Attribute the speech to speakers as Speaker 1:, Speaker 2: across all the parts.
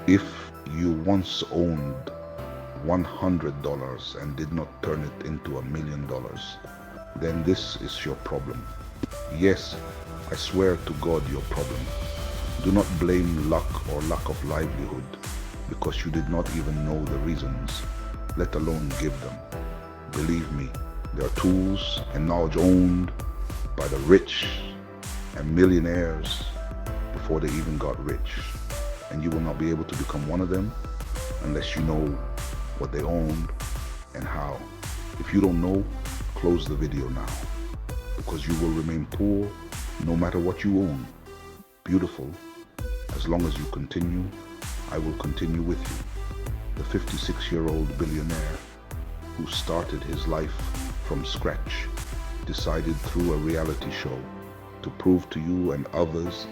Speaker 1: If you once owned $100 and did not turn it into $1,000,000, then this is your problem. Yes, I swear to God, your problem. Do not blame luck or lack of livelihood because you did not even know the reasons, let alone give them. Believe me, there are tools and knowledge owned by the rich and millionaires before they even got rich. And you will not be able to become one of them unless you know what they owned and how. If you don't know, close the video now, because you will remain poor no matter what you own. Beautiful. As long as you continue, I will continue with you. The 56-year-old billionaire who started his life from scratch decided through a reality show to prove to you and others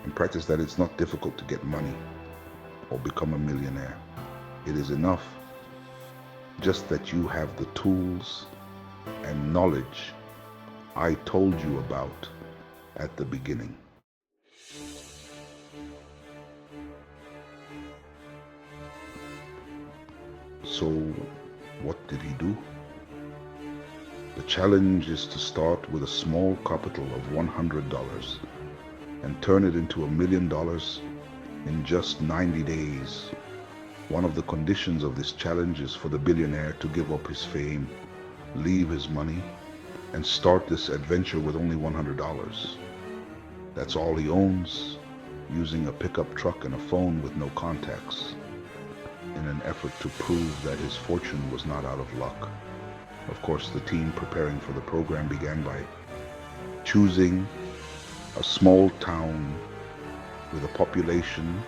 Speaker 1: in practice that it's not difficult to get money or become a millionaire. It is enough just that you have the tools and knowledge I told you about at the beginning. So what did he do? The challenge is to start with a small capital of $100 and turn it into $1,000,000 in just 90 days. One of the conditions of this challenge is for the billionaire to give up his fame, leave his money, and start this adventure with only $100. That's all he owns, using a pickup truck and a phone with no contacts, in an effort to prove that his fortune was not out of luck. Of course, the team preparing for the program began by choosing a small town with a population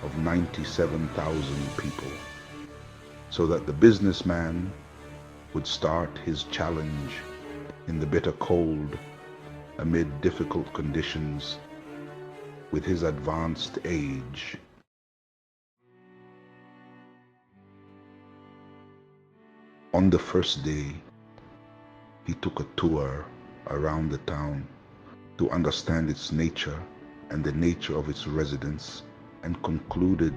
Speaker 1: of 97,000 people, so that the businessman would start his challenge in the bitter cold amid difficult conditions with his advanced age. On the first day, he took a tour around the town to understand its nature and the nature of its residents, and concluded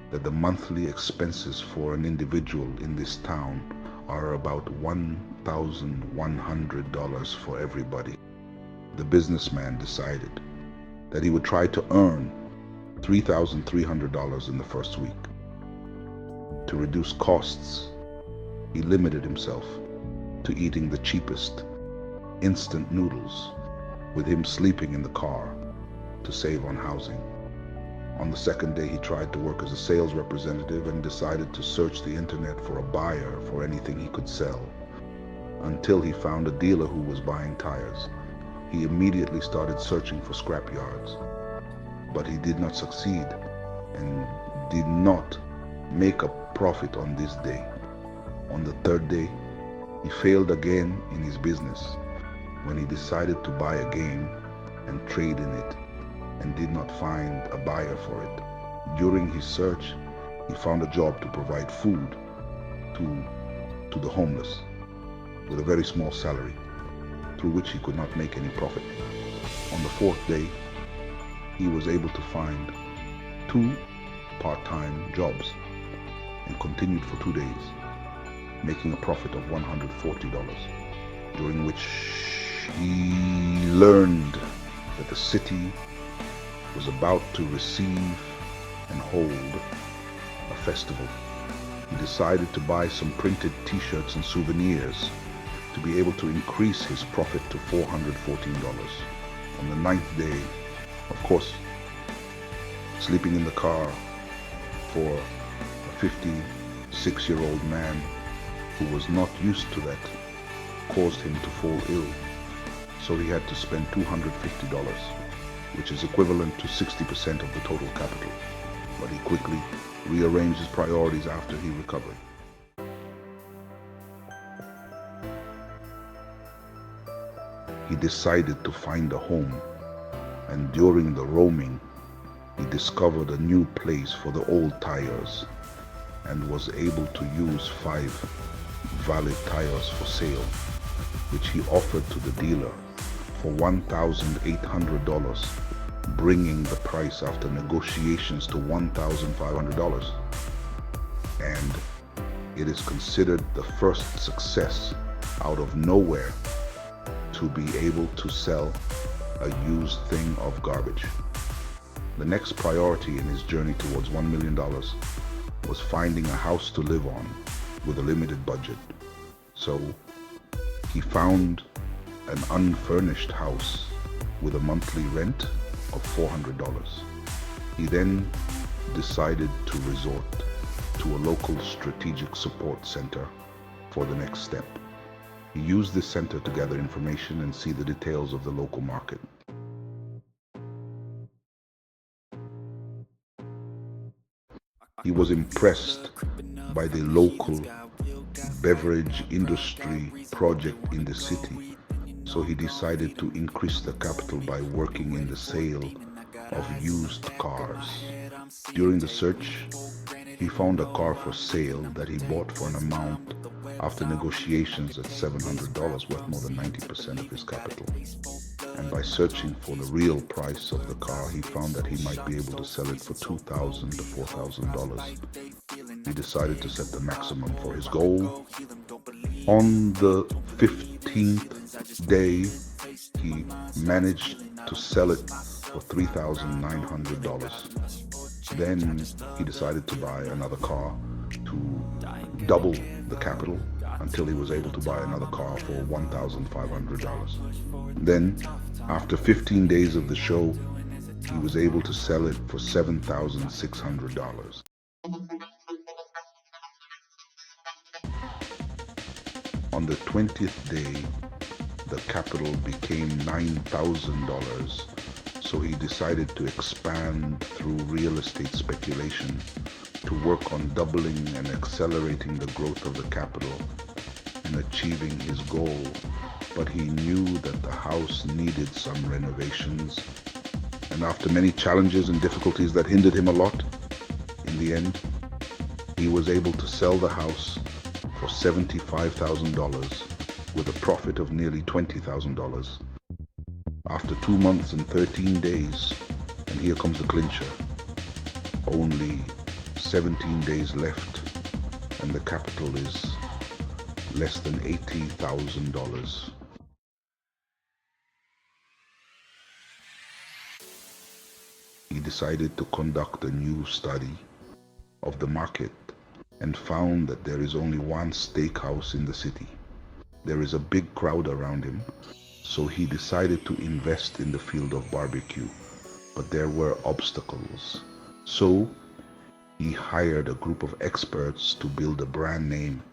Speaker 1: that the monthly expenses for an individual in this town are about $1,100 for everybody. The businessman decided that he would try to earn $3,300 in the first week. To reduce costs, he limited himself to eating the cheapest instant noodles, with him sleeping in the car to save on housing. On the second day, he tried to work as a sales representative and decided to search the internet for a buyer for anything he could sell, until he found a dealer who was buying tires. He immediately started searching for scrap yards, but he did not succeed and did not make a profit on this day. On the third day, he failed again in his business when he decided to buy a game and trade in it, and did not find a buyer for it. During his search, he found a job to provide food to the homeless with a very small salary, through which he could not make any profit. On the fourth day, he was able to find 2 part-time jobs and continued for 2 days, making a profit of $140, during which he learned that the city was about to receive and hold a festival. He decided to buy some printed t-shirts and souvenirs to be able to increase his profit to $414. On the 9th day, of course, sleeping in the car for a 56-year-old man who was not used to that caused him to fall ill. So he had to spend $250, which is equivalent to 60% of the total capital. But he quickly rearranged his priorities after he recovered. He decided to find a home, and during the roaming, he discovered a new place for the old tires and was able to use 5 valid tires for sale, which he offered to the dealer for $1,800 bringing the price after negotiations to $1,500. And it is considered the first success out of nowhere to be able to sell a used thing of garbage. The next priority in his journey towards $1 million was finding a house to live on with a limited budget. So he found an unfurnished house with a monthly rent of $400. He then decided to resort to a local strategic support center for the next step. He used this center to gather information and see the details of the local market. He was impressed by the local beverage industry project in the city, so he decided to increase the capital by working in the sale of used cars. During the search, he found a car for sale that he bought for an amount after negotiations at $700, worth more than 90% of his capital. And by searching for the real price of the car, he found that he might be able to sell it for $2,000 to $4,000. He decided to set the maximum for his goal. On the 15th day, he managed to sell it for $3,900. Then he decided to buy another car to double the capital until he was able to buy another car for $1,500. Then, after 15 days of the show, he was able to sell it for $7,600. On the 20th day, the capital became $9,000, so he decided to expand through real estate speculation to work on doubling and accelerating the growth of the capital and achieving his goal. But he knew that the house needed some renovations, and after many challenges and difficulties that hindered him a lot, in the end, he was able to sell the house for $75,000 with a profit of nearly $20,000. After 2 months and 13 days, and here comes the clincher, only 17 days left, and the capital is less than $80,000. He decided to conduct a new study of the market and found that there is only one steakhouse in the city. There is a big crowd around him, so he decided to invest in the field of barbecue, but there were obstacles. So he hired a group of experts to build a brand name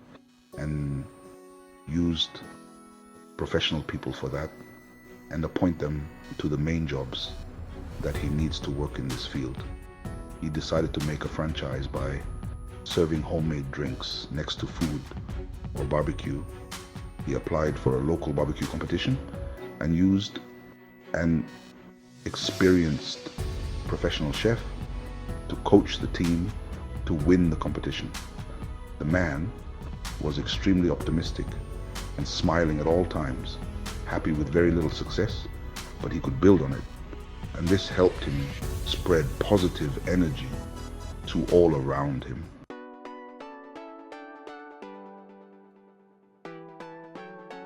Speaker 1: and used professional people for that and appoint them to the main jobs that he needs to work in this field. He decided to make a franchise by serving homemade drinks next to food or barbecue. He applied for a local barbecue competition and used an experienced professional chef to coach the team to win the competition. The man was extremely optimistic and smiling at all times, happy with very little success, but he could build on it. And this helped him spread positive energy to all around him.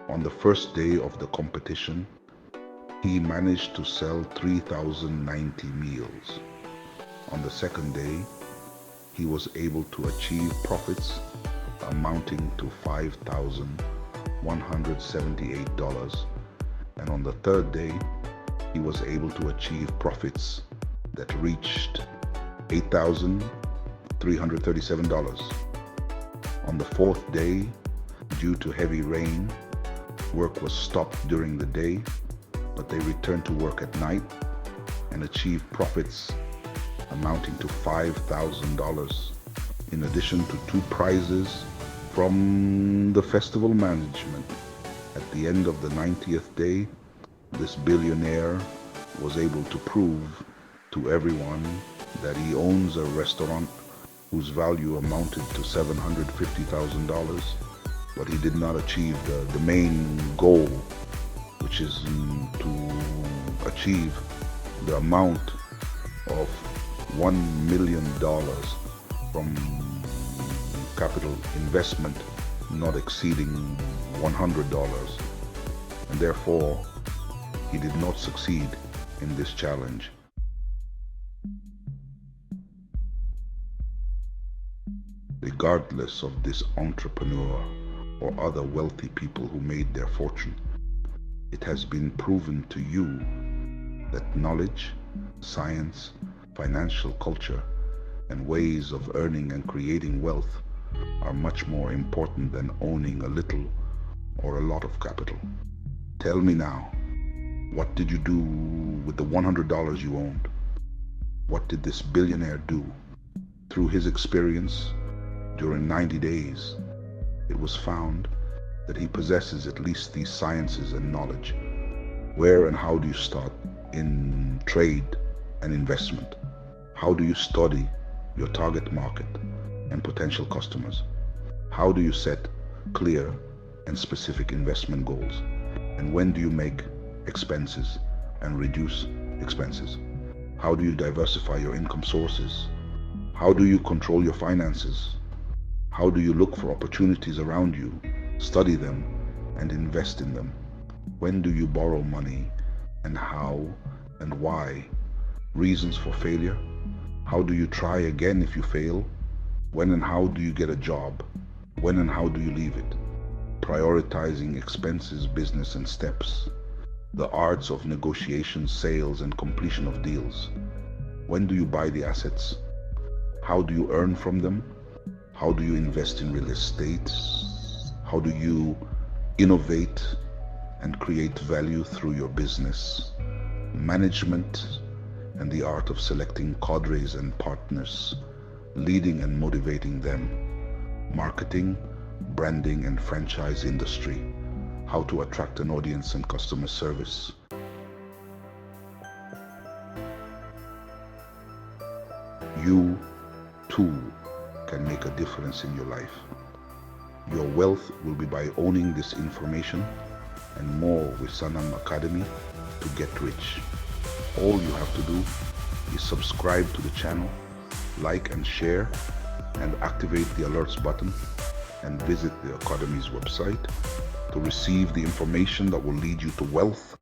Speaker 1: On the first day of the competition, he managed to sell 3,090 meals. On the second day, he was able to achieve profits amounting to $5,178. And on the third day, he was able to achieve profits that reached $8,337. On the fourth day, due to heavy rain, work was stopped during the day, but they returned to work at night and achieved profits amounting to $5,000, in addition to 2 prizes from the festival management. At the end of the 90th day, this billionaire was able to prove to everyone that he owns a restaurant whose value amounted to $750,000, but he did not achieve the main goal, which is to achieve the amount of $1 million from capital investment not exceeding $100, and therefore he did not succeed in this challenge. Regardless of this entrepreneur or other wealthy people who made their fortune, it has been proven to you that knowledge, science, financial culture, and ways of earning and creating wealth are much more important than owning a little or a lot of capital. Tell me now, what did you do with the $100 you owned? What did this billionaire do? Through his experience, during 90 days, it was found that he possesses at least these sciences and knowledge. Where and how do you start in trade and investment? How do you study your target market and potential customers? How do you set clear and specific investment goals? And when do you make expenses and reduce expenses? How do you diversify your income sources? How do you control your finances? How do you look for opportunities around you, study them, and invest in them? When do you borrow money, and how and why? Reasons for failure? How do you try again if you fail? When and how do you get a job? When and how do you leave it? Prioritizing expenses, business, and steps. The arts of negotiation, sales, and completion of deals. When do you buy the assets? How do you earn from them? How do you invest in real estate? How do you innovate and create value through your business? Management and the art of selecting cadres and partners, leading and motivating them. Marketing, branding, and franchise industry. How to attract an audience and customer service. You too can make a difference in your life. Your wealth will be by owning this information and more with Sanam Academy to get rich. All you have to do is subscribe to the channel, like and share, and activate the alerts button, and visit the Academy's website to receive the information that will lead you to wealth